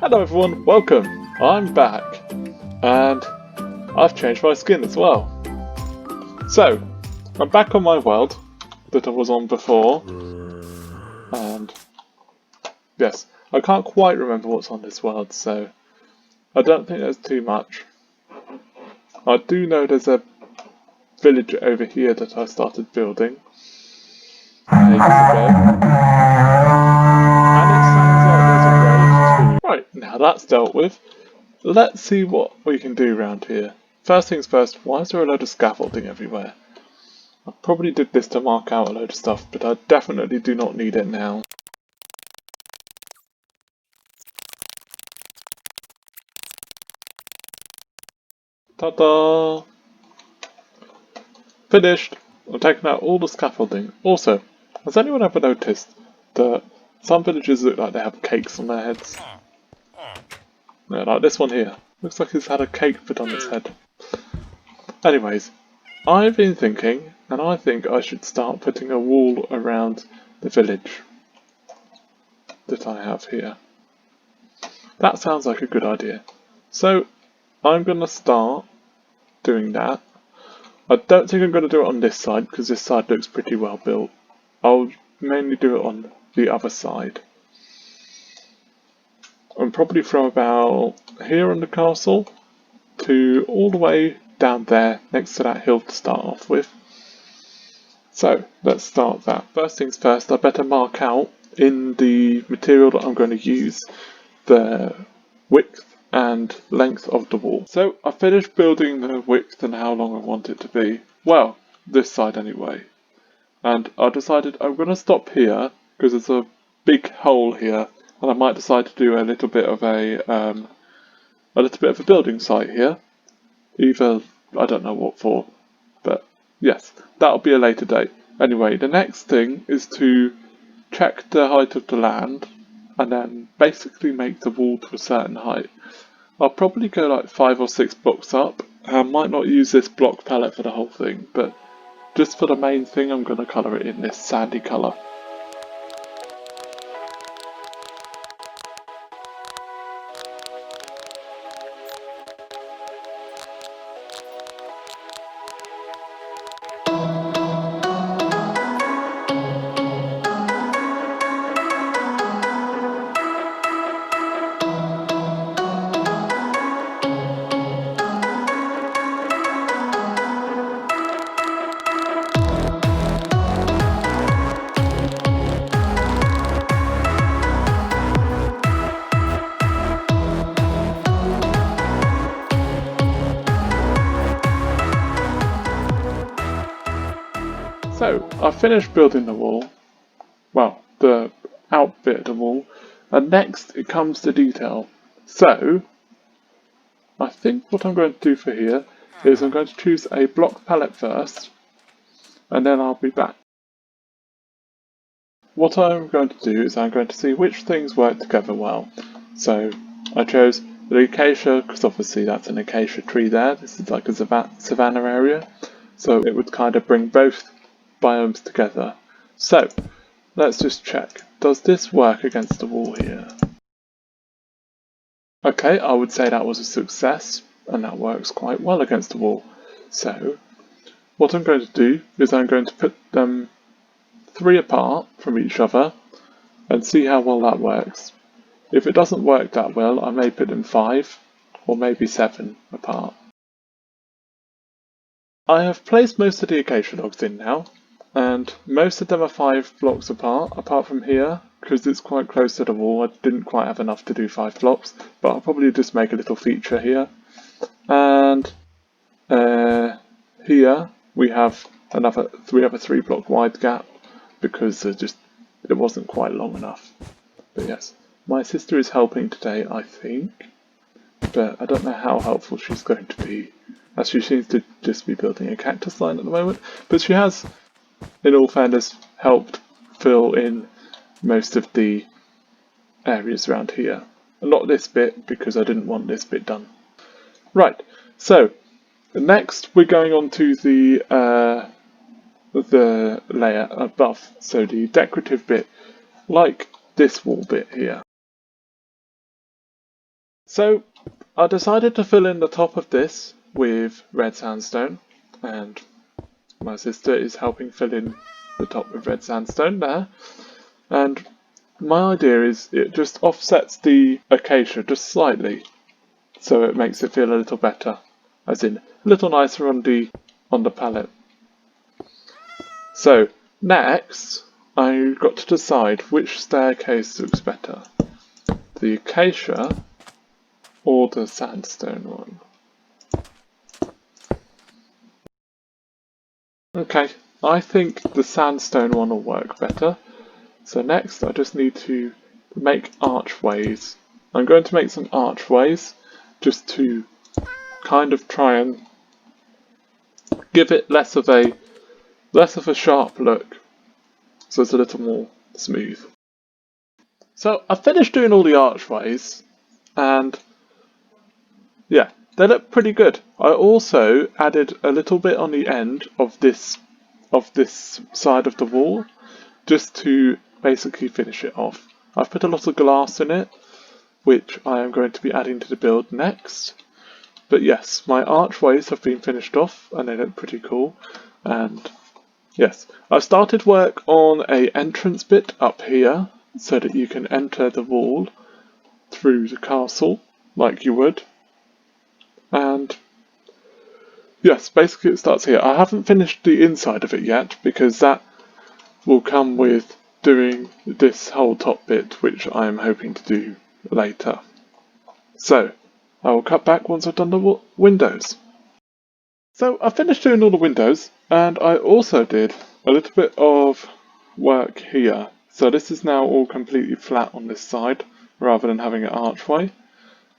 Hello everyone, welcome! I'm back, and I've changed my skin as well. So, I'm back on my world that I was on before, and yes, I can't quite remember what's on this world, so I don't think there's too much. I do know there's a village over here that I started building ages ago, and it sounds like there's a raid too. Right, now that's dealt with. Let's see what we can do around here. First things first, why is there a load of scaffolding everywhere? I probably did this to mark out a load of stuff, but I definitely do not need it now. Ta-da! Finished! I've taken out all the scaffolding. Also, has anyone ever noticed that some villagers look like they have cakes on their heads? No, like this one here. Looks like he's had a cake put on his head. Anyways, I've been thinking, and I think I should start putting a wall around the village that I have here. That sounds like a good idea. So, I'm going to start doing that. I don't think I'm going to do it on this side because this side looks pretty well built. I'll mainly do it on the other side. And probably from about here on the castle to all the way down there next to that hill to start off with. So let's start that. First things first, I better mark out in the material that I'm going to use the width and length of the wall. So I finished building the width and how long I want it to be. Well, this side anyway. And I decided I'm going to stop here because there's a big hole here, and I might decide to do a little bit of a building site here. Either I don't know what for, but yes, that'll be a later date. Anyway, the next thing is to check the height of the land and then basically make the wall to a certain height. I'll probably go like 5 or 6 blocks up. I might not use this block palette for the whole thing, but just for the main thing I'm going to colour it in this sandy colour. So, I finished building the wall, well, the out bit of the wall, and next it comes to detail. So, I think what I'm going to do for here is I'm going to choose a block palette first, and then I'll be back. What I'm going to do is I'm going to see which things work together well. So, I chose the acacia, because obviously that's an acacia tree there, this is like a savanna area, so it would kind of bring both biomes together. So, let's just check. Does this work against the wall here? Okay, I would say that was a success, and that works quite well against the wall. So, what I'm going to do is I'm going to put them 3 apart from each other and see how well that works. If it doesn't work that well, I may put them 5 or maybe 7 apart. I have placed most of the acacia logs in now, and most of them are 5 blocks apart from here, because it's quite close to the wall. I didn't quite have enough to do 5 blocks, but I'll probably just make a little feature here. And here we have another 3 block wide gap, because it wasn't quite long enough. But yes, my sister is helping today, I think, but I don't know how helpful she's going to be, as she seems to just be building a cactus line at the moment, but she has, in all fairness, helped fill in most of the areas around here. Not this bit, because I didn't want this bit done. Right, so next we're going on to the layer above, so the decorative bit, like this wall bit here. So I decided to fill in the top of this with red sandstone, and my sister is helping fill in the top with red sandstone there. And my idea is it just offsets the acacia just slightly, so it makes it feel a little better, as in a little nicer on the palette. So next, I got to decide which staircase looks better, the acacia or the sandstone one. Okay, I think the sandstone one will work better. So next I just need to make archways. I'm going to make some archways just to kind of try and give it less of a sharp look, so it's a little more smooth. So I finished doing all the archways, and yeah, they look pretty good. I also added a little bit on the end of this side of the wall, just to basically finish it off. I've put a lot of glass in it, which I am going to be adding to the build next. But yes, my archways have been finished off and they look pretty cool. And yes, I started work on an entrance bit up here so that you can enter the wall through the castle like you would. And yes, basically it starts here. I haven't finished the inside of it yet because that will come with doing this whole top bit, which I am hoping to do later. So I will cut back once I've done the windows. So I finished doing all the windows, and I also did a little bit of work here. So this is now all completely flat on this side, rather than having an archway.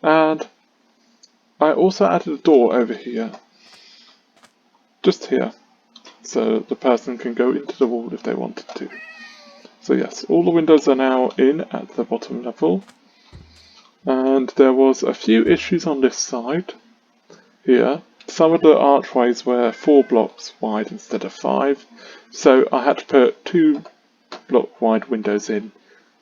And I also added a door over here, just here, so the person can go into the wall if they wanted to. So yes, all the windows are now in at the bottom level. And there was a few issues on this side here. Some of the archways were 4 blocks wide instead of 5, so I had to put 2 block wide windows in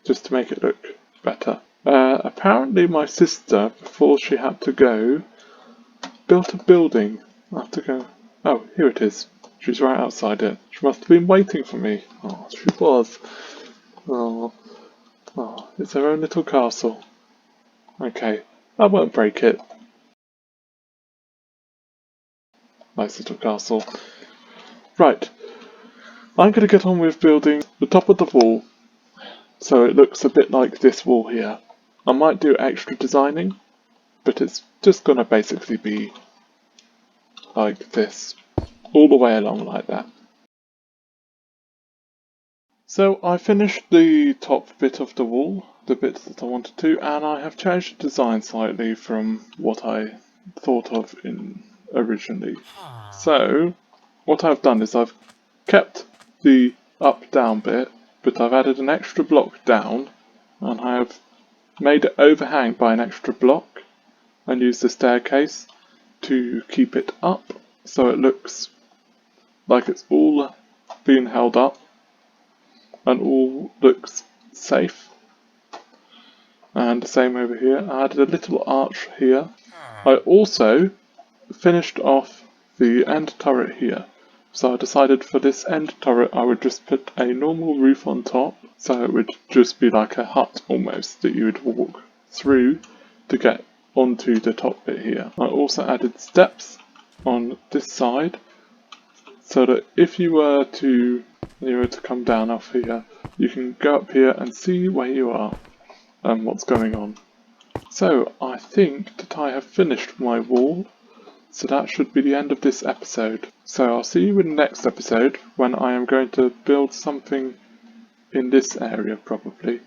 just to make it look better. Apparently my sister, before she had to go, built a building. I have to go. Oh, here it is. She's right outside it. She must have been waiting for me. Oh, she was. Oh, it's her own little castle. Okay, I won't break it. Nice little castle. Right, I'm going to get on with building the top of the wall so it looks a bit like this wall here. I might do extra designing, but it's just going to basically be like this, all the way along like that. So I finished the top bit of the wall, the bits that I wanted to, and I have changed the design slightly from what I thought of originally. So what I've done is I've kept the up-down bit, but I've added an extra block down, and I have made it overhang by an extra block, and used the staircase to keep it up, so it looks like it's all being held up, and all looks safe. And the same over here. I added a little arch here. I also finished off the end turret here. So I decided for this end turret I would just put a normal roof on top, so it would just be like a hut almost that you would walk through to get onto the top bit here. I also added steps on this side, so that if you were to come down off here, you can go up here and see where you are and what's going on. So I think that I have finished my wall. So that should be the end of this episode. So I'll see you in the next episode when I am going to build something in this area probably.